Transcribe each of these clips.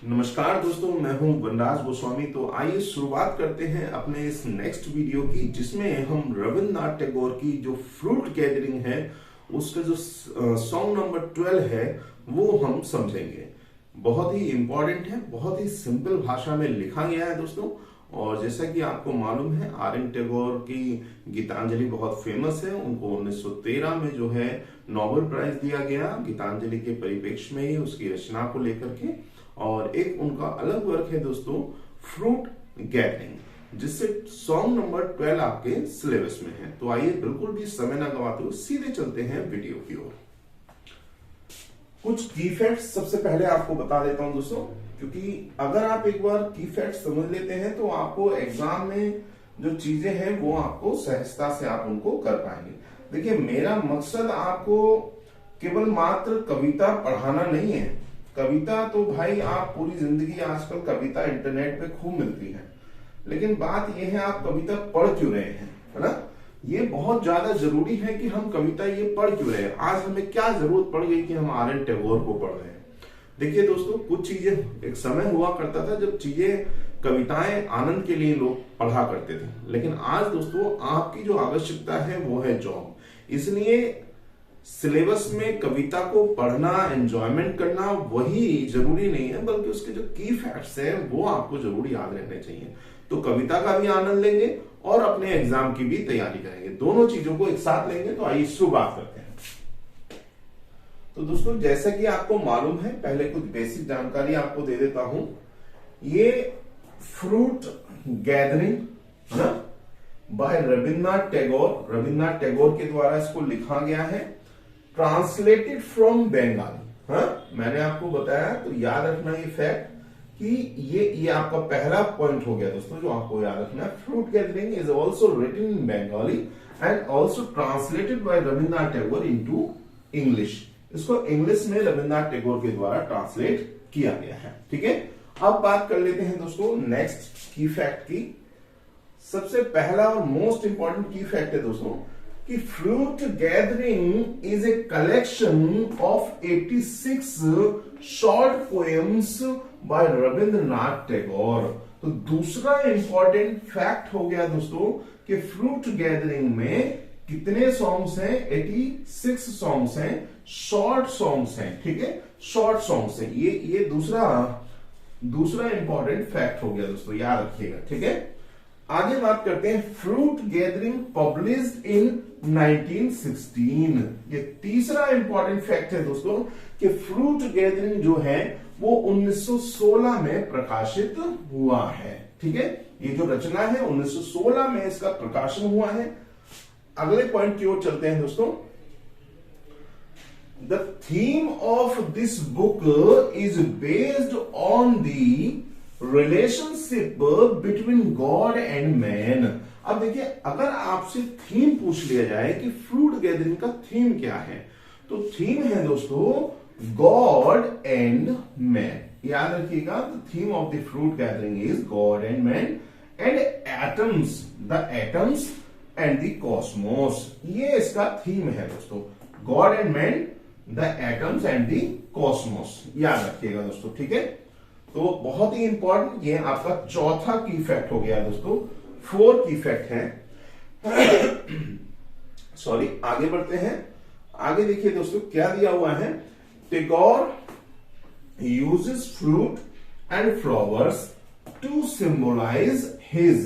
नमस्कार दोस्तों, मैं हूं वनराज गोस्वामी। तो आइए शुरुआत करते हैं अपने इस नेक्स्ट वीडियो की, जिसमें हम रविन्द्रनाथ टैगोर की जो फ्रूट गैदरिंग है उसका जो सॉन्ग नंबर 12 है वो हम समझेंगे। बहुत ही इंपॉर्टेंट है, बहुत ही सिंपल भाषा में लिखा गया है दोस्तों। और जैसा कि आपको मालूम है, आर.एन. टैगोर की गीतांजलि बहुत फेमस है। उनको 1913 में जो है नोबेल प्राइज दिया गया गीतांजलि के परिप्रेक्ष्य में ही उसकी रचना को लेकर के। और एक उनका अलग वर्क है दोस्तों, फ्रूट गैदरिंग, जिससे सॉन्ग नंबर 12 आपके सिलेबस में है। तो आइए बिल्कुल भी समय ना गवाते हुए सीधे चलते हैं वीडियो की ओर। कुछ की फैक्ट्स सबसे पहले आपको बता देता हूं दोस्तों, क्योंकि अगर आप एक बार की फैक्ट्स समझ लेते हैं तो आपको एग्जाम में जो चीजें हैं वो आपको सहजता से आप उनको कर पाएंगे। देखिए, मेरा मकसद आपको केवल मात्र कविता पढ़ाना नहीं है। कविता तो भाई आप पूरी जिंदगी, आजकल कविता इंटरनेट पे खूब मिलती है, लेकिन बात यह है आप कविता पढ़ क्यों रहे हैं, है ना। ये बहुत ज्यादा जरूरी है कि हम कविता ये पढ़ क्यों रहे हैं। आज हमें क्या जरूरत पड़ गई कि हम आर.एन. टैगोर को पढ़ रहे हैं। देखिए दोस्तों, कुछ चीजें, एक समय हुआ करता था जब चीजें, कविताएं आनंद के लिए लोग पढ़ा करते थे, लेकिन आज दोस्तों आपकी जो आवश्यकता है वो है जॉब। इसलिए सिलेबस में कविता को पढ़ना, एंजॉयमेंट करना वही जरूरी नहीं है, बल्कि उसके जो की फैक्ट्स है वो आपको जरूर याद रहने चाहिए। तो कविता का भी आनंद लेंगे और अपने एग्जाम की भी तैयारी करेंगे, दोनों चीजों को एक साथ लेंगे। तो आइए शुरुआत करते हैं। तो दोस्तों, जैसा कि आपको मालूम है, पहले कुछ बेसिक जानकारी आपको दे देता हूं। ये फ्रूट गैदरिंग है ना, बाय रविन्द्रनाथ टैगोर के द्वारा इसको लिखा गया है, ट्रांसलेटेड फ्रॉम बंगाली। हाँ, मैंने आपको बताया, तो याद रखना ये फैक्ट कि ये आपका पहला पॉइंट हो गया दोस्तों जो आपको याद रखना है। Fruit gathering is also written in Bengali and also translated by Rabindranath Tagore into English. इसको इंग्लिश में रविन्द्रनाथ टैगोर के द्वारा ट्रांसलेट किया गया है। ठीक है, अब बात कर लेते हैं दोस्तों नेक्स्ट की फैक्ट की। सबसे पहला और मोस्ट इंपॉर्टेंट की फैक्ट है दोस्तों कि fruit gathering is a collection of 86 short poems by Rabindranath Tagore. तो दूसरा इंपॉर्टेंट फैक्ट हो गया दोस्तों कि फ्रूट गैदरिंग में कितने सॉन्ग्स हैं? 86 सॉन्ग्स हैं, शॉर्ट सॉन्ग्स हैं। ठीक है, शॉर्ट सॉन्ग्स हैं। ये दूसरा इंपॉर्टेंट फैक्ट हो गया दोस्तों, याद रखिएगा। ठीक है, आगे बात करते हैं। Fruit gathering published in 1916। ये तीसरा इंपॉर्टेंट फैक्ट है दोस्तों कि फ्रूट गैदरिंग जो है वो 1916 में प्रकाशित हुआ है। ठीक है, ये जो रचना है 1916 में इसका प्रकाशन हुआ है। अगले पॉइंट की ओर चलते हैं दोस्तों। The theme of this book is based on the relationship between God and man. अब देखिए, अगर आपसे थीम पूछ लिया जाए कि फ्रूट गैदरिंग का थीम क्या है, तो थीम है दोस्तों गॉड एंड मैन। याद रखिएगा, the theme of the fruit gathering is God and man and atoms, the atoms and the Cosmos. ये इसका थीम है दोस्तों, God and man, the atoms and the Cosmos. याद रखिएगा दोस्तों। ठीक है, तो बहुत ही इंपॉर्टेंट, ये आपका चौथा की फैक्ट हो गया दोस्तों। 4 की फैक्ट है। सॉरी, आगे बढ़ते हैं। आगे देखिए दोस्तों क्या दिया हुआ है। Tagore uses fruit and flowers to symbolise his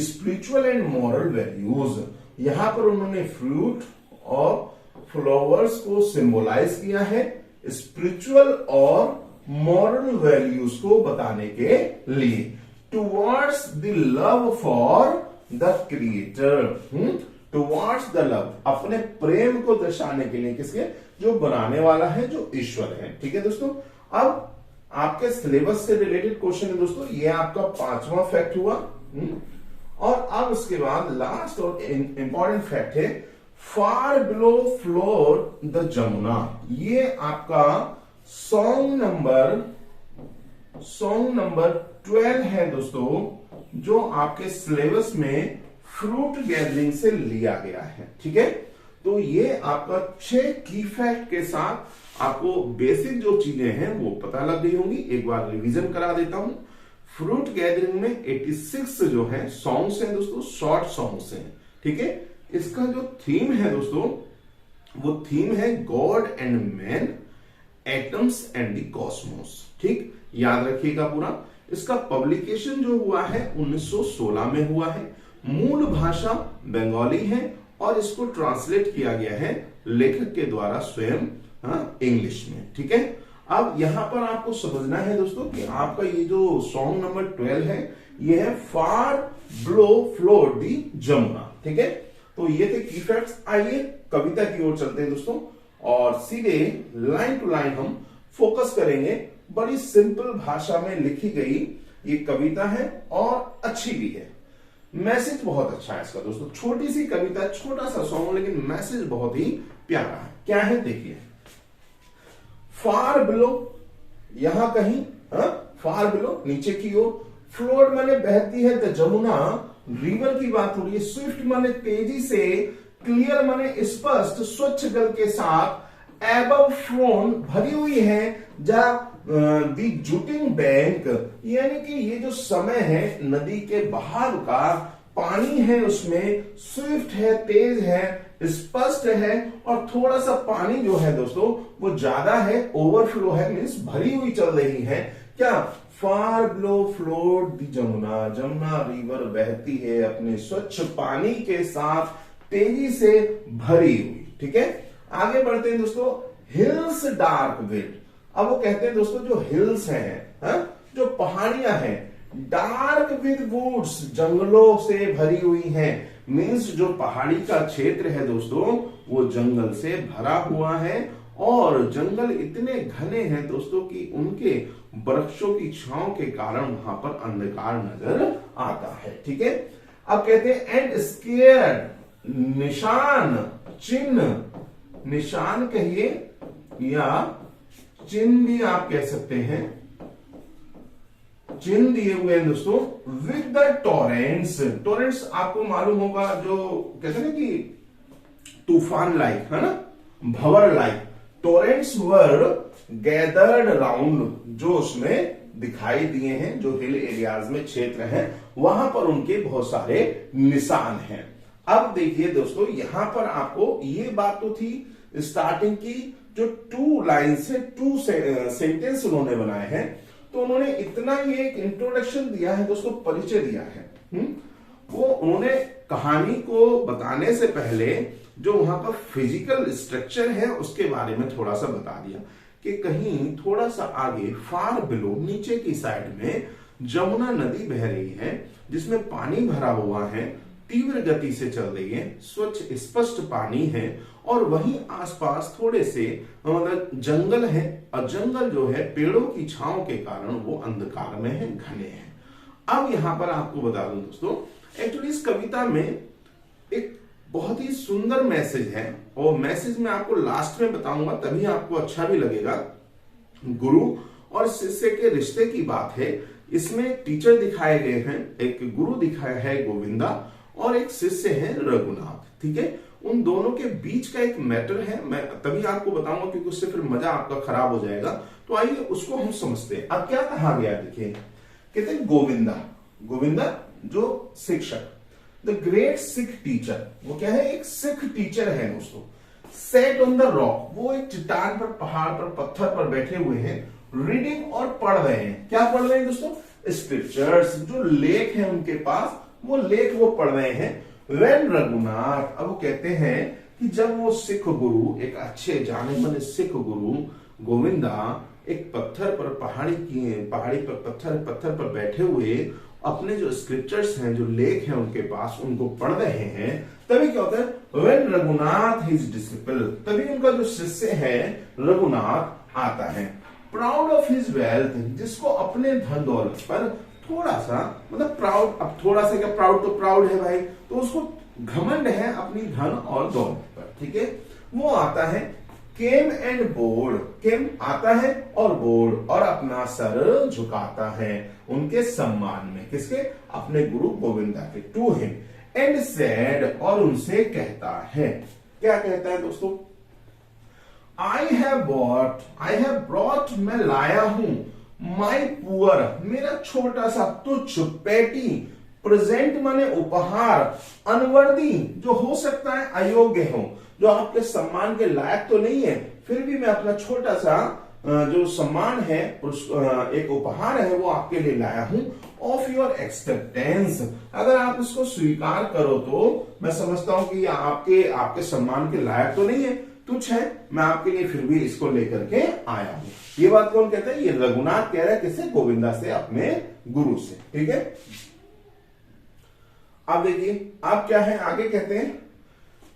spiritual and moral values. यहां पर उन्होंने फ्रूट और फ्लावर्स को सिंबलाइज किया है स्पिरिचुअल और मॉरल वैल्यूज को बताने के लिए। Towards the love for the creator, towards the love, अपने प्रेम को दर्शाने के लिए, किसके? जो बनाने वाला है, जो ईश्वर है। ठीक है दोस्तों, अब आपके सिलेबस से रिलेटेड क्वेश्चन है दोस्तों, ये आपका 5वां फैक्ट हुआ। और अब उसके बाद लास्ट और इंपॉर्टेंट फैक्ट है, फार बिलो फ्लोर द जमुना। ये आपका सॉन्ग नंबर 12 है दोस्तों, जो आपके सिलेबस में फ्रूट गैदरिंग से लिया गया है। ठीक है, तो ये आपका 6 की फैक्ट के साथ आपको बेसिक जो चीजें हैं वो पता लग गई होंगी। एक बार रिवीजन करा देता हूं। फ्रूट गैदरिंग में 86 जो है सॉन्ग्स हैं दोस्तों, शॉर्ट सॉन्ग्स हैं, ठीक है। इसका जो थीम है दोस्तों, वो थीम है God and man, atoms and the Cosmos, ठीक, याद रखिएगा पूरा। इसका पब्लिकेशन जो हुआ है 1916 में हुआ है। मूल भाषा बंगाली है और इसको ट्रांसलेट किया गया है लेखक के द्वारा स्वयं इंग्लिश में, ठीक है। अब यहां पर आपको समझना है दोस्तों कि आपका ये जो सॉन्ग नंबर 12 है, ये है फार ब्लो फ्लोट दी जमुना, ठीक है। तो ये थे की फैक्ट्स। आइए कविता की ओर चलते हैं दोस्तों, और सीधे लाइन टू लाइन हम फोकस करेंगे। बड़ी सिंपल भाषा में लिखी गई ये कविता है और अच्छी भी है। मैसेज बहुत अच्छा है इसका दोस्तों। छोटी सी कविता, छोटा सा सॉन्ग, लेकिन मैसेज बहुत ही प्यारा है। क्या है देखिए। फार बिलो, यहां कहीं, फार बिलो नीचे की ओर, फ्लोट माने बहती है, द जमुना रिवर की बात हो रही है। स्विफ्ट माने तेजी से, क्लियर माने स्पष्ट स्वच्छ जल के साथ, एबव फ्लोन भरी हुई है, जा दी जूटिंग बैंक, यानी कि ये जो समय है नदी के बहाव का, पानी है उसमें, स्विफ्ट है, तेज है, स्पष्ट है, और थोड़ा सा पानी जो है दोस्तों वो ज्यादा है, ओवरफ्लो है, मीन्स भरी हुई चल रही है। क्या, फार ब्लो फ्लोट दी जमुना, जमुना रिवर बहती है अपने स्वच्छ पानी के साथ, तेजी से भरी हुई, ठीक है। आगे बढ़ते हैं दोस्तों। हिल्स डार्क विद, अब वो कहते हैं दोस्तों जो हिल्स हैं, जो पहाड़ियां हैं, डार्क विद वुड्स, जंगलों से भरी हुई हैं। मीन्स जो पहाड़ी का क्षेत्र है दोस्तों वो जंगल से भरा हुआ है, और जंगल इतने घने हैं दोस्तों कि उनके वृक्षों की छांव के कारण वहां पर अंधकार नजर आता है, ठीक है। अब कहते हैं एंड स्केयर्ड, निशान, चिन्ह, निशान कहिए या चिन्ह भी आप कह सकते हैं, चिन्ह दिए हुए हैं दोस्तों। विद द टोरेंट्स, टोरेंट्स आपको मालूम होगा, जो कहते हैं ना कि तूफान लाइक, है ना, भंवर लाइक। टोरेंट्स वर गैदर्ड राउंड, जो उसमें दिखाई दिए हैं, जो हिल एरियाज में क्षेत्र हैं वहां पर उनके बहुत सारे निशान हैं। अब देखिए दोस्तों, यहां पर आपको ये बात तो थी स्टार्टिंग की, जो 2 लाइन्स है, 2 सेंटेंस उन्होंने बनाए हैं, तो उन्होंने इतना ही एक इंट्रोडक्शन दिया है दोस्तों, परिचय दिया है। वो उन्होंने कहानी को बताने से पहले जो वहां का फिजिकल स्ट्रक्चर है उसके बारे में थोड़ा सा बता दिया कि कहीं थोड़ा सा आगे फार बिलो, नीचे की साइड में जमुना नदी बह रही है, जिसमें पानी भरा हुआ है, तीव्र गति से चल रही है, स्वच्छ स्पष्ट पानी है, और वहीं आसपास थोड़े से मतलब जंगल है, और जंगल जो है पेड़ों की छांव के कारण वो अंधकार में है, घने हैं। अब यहां पर आपको बता दूं दोस्तों, एक्चुअली इस कविता में एक बहुत ही सुंदर मैसेज है, और मैसेज मैं आपको लास्ट में बताऊंगा, तभी आपको अच्छा भी लगेगा। गुरु और शिष्य के रिश्ते की बात है। इसमें टीचर दिखाए गए हैं, एक गुरु दिखाया है गोविंदा, और एक शिष्य है रघुनाथ, ठीक है। उन दोनों के बीच का एक मैटर है, मैं तभी आपको बताऊंगा क्योंकि उससे फिर मजा आपका खराब हो जाएगा। तो आइए उसको हम समझते हैं। अब क्या कहा गया देखिए, कहते हैं गोविंदा, गोविंदा जो शिक्षक, द ग्रेट सिख टीचर, वो क्या है, एक सिख टीचर है दोस्तों। सेट ऑन द रॉक, वो एक चट्टान पर, पहाड़ पर, पत्थर पर बैठे हुए हैं, रीडिंग और पढ़ रहे हैं। क्या पढ़ रहे हैं दोस्तों, स्क्रिप्चर्स, जो लेख है उनके पास, वो लेख वो पढ़ रहे हैं। वेन रघुनाथ, अब वो कहते हैं कि जब वो सिख गुरु, एक अच्छे जाने माने सिख गुरु गोविंदा एक पत्थर पर, पहाड़ी पर पत्थर पर बैठे हुए अपने जो स्क्रिप्चर्स हैं, जो लेख हैं उनके पास, उनको पढ़ रहे हैं, तभी क्या होता है, वेन रघुनाथ हिज डिसिपल, तभी उनका जो शिष्य है रघुनाथ आता है। प्राउड ऑफ हिज वेल्थ, जिसको अपने धन दौलत पर थोड़ा सा मतलब प्राउड, अब थोड़ा सा क्या, प्राउड तो प्राउड है भाई, तो उसको घमंड है अपनी धन और दौलत पर, ठीक है। वो आता है, केम एंड बोर्ड, केम आता है और बोर्ड, और अपना सर झुकाता है उनके सम्मान में, किसके, अपने गुरु गोविंदा के, टू हिम, एंड सेड, और उनसे कहता है, क्या कहता है दोस्तों, आई हैव ब्रॉट, मैं लाया हूं, माई पुअर, मेरा छोटा सा तुच्छ, पेटी, प्रेजेंट माने उपहार, अनवर्दी, जो हो सकता है अयोग्य हो, जो आपके सम्मान के लायक तो नहीं है, फिर भी मैं अपना छोटा सा जो सम्मान है, एक उपहार है, वो आपके लिए लाया हूं, ऑफ योर एक्सेप्टेंस, अगर आप इसको स्वीकार करो तो मैं समझता हूं कि ये आपके सम्मान के लायक तो नहीं है, तुच्छ है, मैं आपके लिए फिर भी इसको लेकर के आया हूं। ये बात कौन कहता है? ये रघुनाथ कह रहा है, किससे? गोविंदा से, अपने गुरु से। ठीक है, अब देखिए आप क्या है, आगे कहते हैं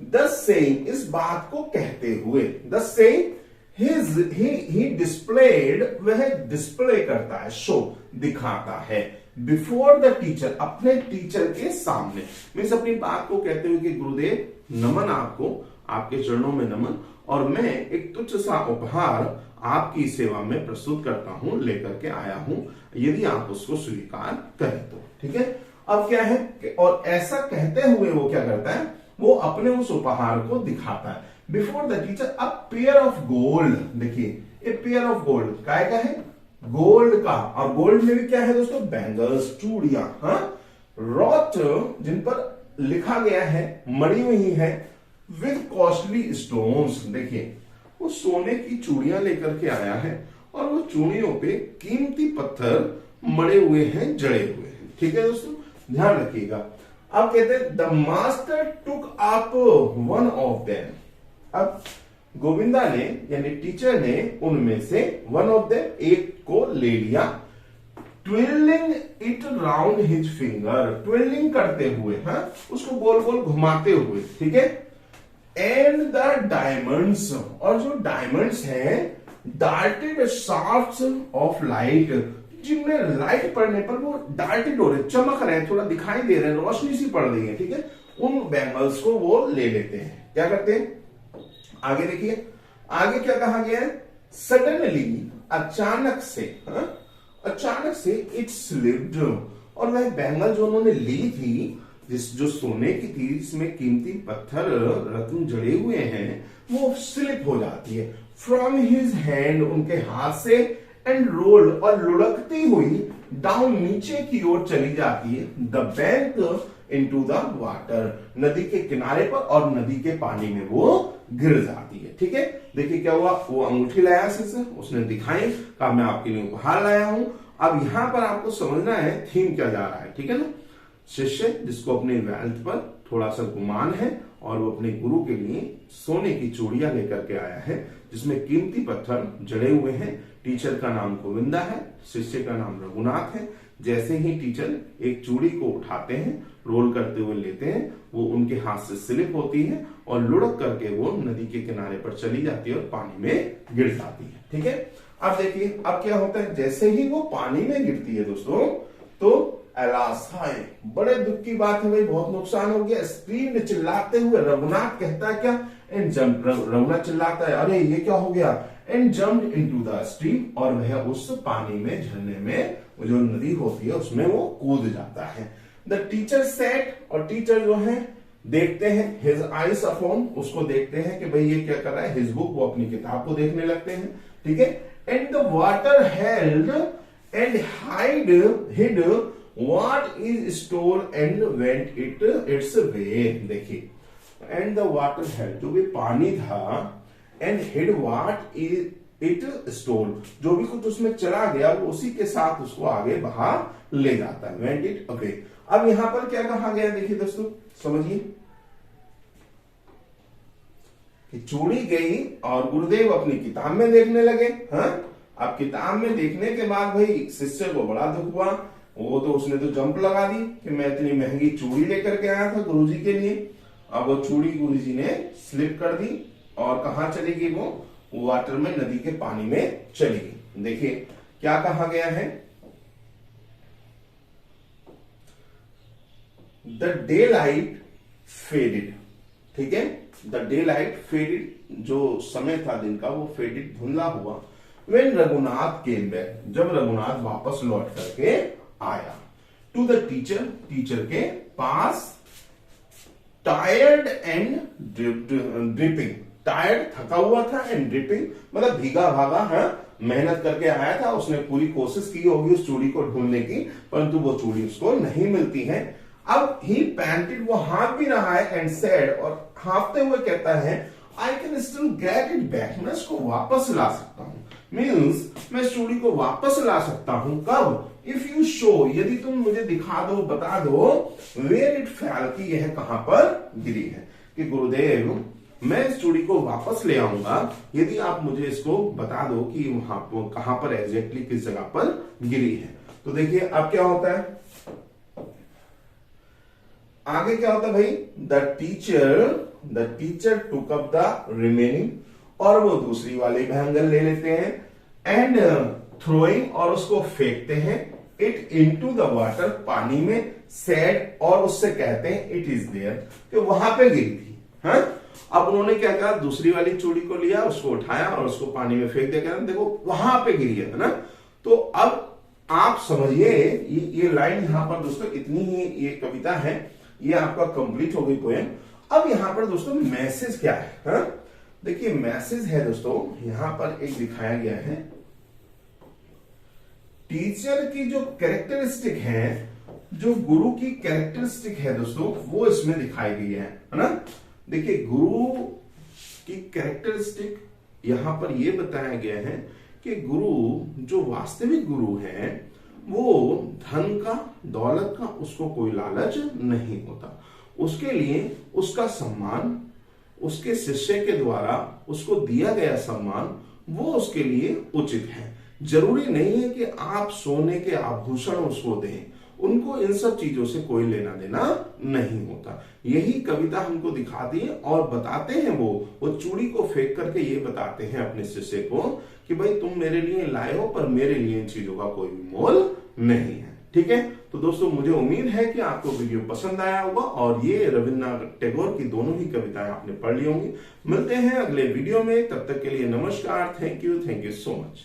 द सेइंग, इस बात को कहते हुए, द सेइंग ही डिस्प्लेड, वह डिस्प्ले करता है, शो दिखाता है, बिफोर द टीचर, अपने टीचर के सामने, मीन्स अपनी बात को कहते हुए कि गुरुदेव नमन आपको, आपके चरणों में नमन, और मैं एक तुच्छ सा उपहार आपकी सेवा में प्रस्तुत करता हूं, लेकर के आया हूं, यदि आप उसको स्वीकार करें तो। ठीक है, अब क्या है, और ऐसा कहते हुए वो क्या करता है, वो अपने उस उपहार को दिखाता है, before the teacher, a pair of gold, देखिए ए पेयर ऑफ गोल्ड, काय का है? गोल्ड का, और गोल्ड में भी क्या है दोस्तों? बैंगल्स, चूड़ियां, हाँ, रॉट, जिन पर लिखा गया है, मड़ी हुई है, विद कॉस्टली स्टोन्स, देखिए वो सोने की चूड़ियां लेकर के आया है, और वो चूड़ियों पे कीमती पत्थर मड़े हुए हैं, जड़े हुए हैं। ठीक है दोस्तों, ध्यान रखिएगा। अब कहते हैं the master took up one of them, अब गोविंदा ने यानी टीचर ने उनमें से वन ऑफ देम, एक को ले लिया, ट्विलिंग इट राउंड हिज फिंगर, ट्विलिंग करते हुए, हाँ, उसको गोल गोल घुमाते हुए। ठीक है, एंड द डायमंड्स, और जो डायमंड्स हैं, डार्टेड शाफ्ट्स ऑफ लाइट, जिनमें लाइट पड़ने पर वो डार्टेड हो रहे, चमक रहे हैं, थोड़ा दिखाई दे रहे हैं, रोशनी सी पड़ रही है। ठीक है, उन बैंगल्स को वो ले लेते हैं, क्या करते हैं, आगे देखिए, आगे क्या कहा गया है, सडनली, अचानक से, हाँ? अचानक से इट स्लिप्ड, और वह बैंगल जो उन्होंने ली थी, जो सोने की थी, इसमें कीमती पत्थर रत्न जड़े हुए हैं, वो स्लिप हो जाती है फ्रॉम हिज हैंड, उनके हाथ से, एंड रोल्ड, और लुढ़कती हुई डाउन, नीचे की ओर चली जाती है, the bank into the water, नदी के किनारे पर, और नदी के पानी में वो गिर जाती है। ठीक है, देखिए क्या हुआ, वो अंगूठी लाया से, उसने दिखाई, कहा मैं आपके लिए उपहार लाया हूं। अब यहां पर आपको समझना है थीम क्या जा रहा है। ठीक है ना, शिष्य जिसको अपने वेल्थ पर थोड़ा सा गुमान है, और वो अपने गुरु के लिए सोने की चूड़ियां लेकर के आया है, जिसमें कीमती पत्थर जड़े हुए हैं। टीचर का नाम गोविंदा है, शिष्य का नाम रघुनाथ है। जैसे ही टीचर एक चूड़ी को उठाते हैं, रोल करते हुए लेते हैं, वो उनके हाथ से स्लिप होती है, और लुढ़क करके वो नदी के किनारे पर चली जाती है, और पानी में गिर जाती है। ठीक है, अब देखिए अब क्या होता है, जैसे ही वो पानी में गिरती है दोस्तों, तो अलास, हाय, बड़े दुख की बात है भाई, बहुत नुकसान हो गया, स्क्रीन चिल्लाते हुए रघुनाथ कहता है क्या, एंड जंप, रघुनाथ चिल्लाता है, अरे ये क्या हो गया, and jump into the stream, और वह उस पानी में, झरने में, वो जो नदी होती है उसमें वो कूद जाता है। द टीचर सेट, और टीचर जो है देखते हैं, हिज आइज अपॉन, उसको देखते हैं कि भाई ये क्या कर रहा है, हिज बुक, वो अपनी किताब को देखने लगते हैं। ठीक है, and the water held and hid what is store and went its way, देखिए, एंड द वाटर हेल्ड, जो भी पानी था, and hid what is it store, जो भी कुछ उसमें चला गया, वो उसी के साथ उसको आगे बहा ले जाता है, वेंट इट अवे। अब यहां पर क्या कहा गया, देखिए दोस्तों, समझिए कि चूड़ी गई और गुरुदेव अपनी किताब में देखने लगे। हाँ, अब किताब में देखने के बाद भाई शिष्य को बड़ा दुख हुआ, वो तो उसने तो जंप लगा दी कि मैं इतनी महंगी चूड़ी लेकर के आया था गुरुजी के लिए। अब वो चूड़ी गुरुजी ने स्लिप कर दी, और कहां चली गई, वो वाटर में, नदी के पानी में चली गई। देखिए क्या कहा गया है, द डे लाइट फेडेड। ठीक है, द डे लाइट फेडेड, जो समय था दिन का वो फेडेड, धुंधला हुआ। व्हेन रघुनाथ केम बैक, जब रघुनाथ वापस लौट करके आया, टू द टीचर, टीचर के पास, टायर्ड एंड ड्रिपिंग, टायर्ड, थका हुआ था, एंड ड्रिपिंग मतलब भीगा भागा, हाँ मेहनत करके आया था, उसने पूरी कोशिश की होगी उस चूड़ी को ढूंढने की, परंतु वो चूड़ी उसको नहीं मिलती है। अब ही पैंटेड, वो हाथ भी रहा है, एंड सेड, और हाफते हुए कहता है I can still get it back, मैं इसको वापस ला सकता हूं, मीन्स मैं इस चूड़ी को वापस ला सकता हूं। कब? इफ यू शो, यदि तुम मुझे दिखा दो, बता दो, वेयर इट फेल, कि यह कहां पर गिरी है, कि गुरुदेव मैं इस चूड़ी को वापस ले आऊंगा यदि आप मुझे इसको बता दो कि वहां कहां पर एग्जैक्टली किस जगह पर गिरी है। तो देखिए अब क्या होता है, आगे क्या होता है भाई, the teacher took up the remaining, और वो दूसरी वाली बैंगल ले लेते हैं, एंड थ्रोइंग, और उसको फेंकते हैं, इट इनटू द वाटर, पानी में, सेड, और उससे कहते हैं इट इज देयर, कि वहां पे गिरी थी। हाँ, अब उन्होंने क्या कहा, दूसरी वाली चूड़ी को लिया, उसको उठाया और उसको पानी में फेंक दिया, देखो वहां पे गिरी है ना। तो अब आप समझिए ये लाइन यहां पर दोस्तों, इतनी ही ये कविता है, ये आपका कंप्लीट हो गई पोएम। अब यहां पर दोस्तों मैसेज क्या है, हाँ? देखिए मैसेज है दोस्तों, यहां पर एक दिखाया गया है, टीचर की जो कैरेक्टरिस्टिक है, जो गुरु की कैरेक्टरिस्टिक है दोस्तों, वो इसमें दिखाई गई है ना। देखिए गुरु की कैरेक्टरिस्टिक यहां पर यह बताया गया है कि गुरु, जो वास्तविक गुरु है, वो धन का, दौलत का उसको कोई लालच नहीं होता, उसके लिए उसका सम्मान, उसके शिष्य के द्वारा उसको दिया गया सम्मान, वो उसके लिए उचित है। जरूरी नहीं है कि आप सोने के आभूषण उसको दें, उनको इन सब चीजों से कोई लेना देना नहीं होता। यही कविता हमको दिखाती है और बताते हैं वो चूड़ी को फेंक करके ये बताते हैं अपने शिष्य को कि भाई तुम मेरे लिए लाए हो, पर मेरे लिए इन चीजों का कोई भी मोल नहीं है। ठीक है, तो दोस्तों मुझे उम्मीद है कि आपको वीडियो पसंद आया होगा और ये रविन्द्रनाथ टैगोर की दोनों ही कविताएं आपने पढ़ ली होंगी। मिलते हैं अगले वीडियो में, तब तक के लिए नमस्कार, थैंक यू सो मच।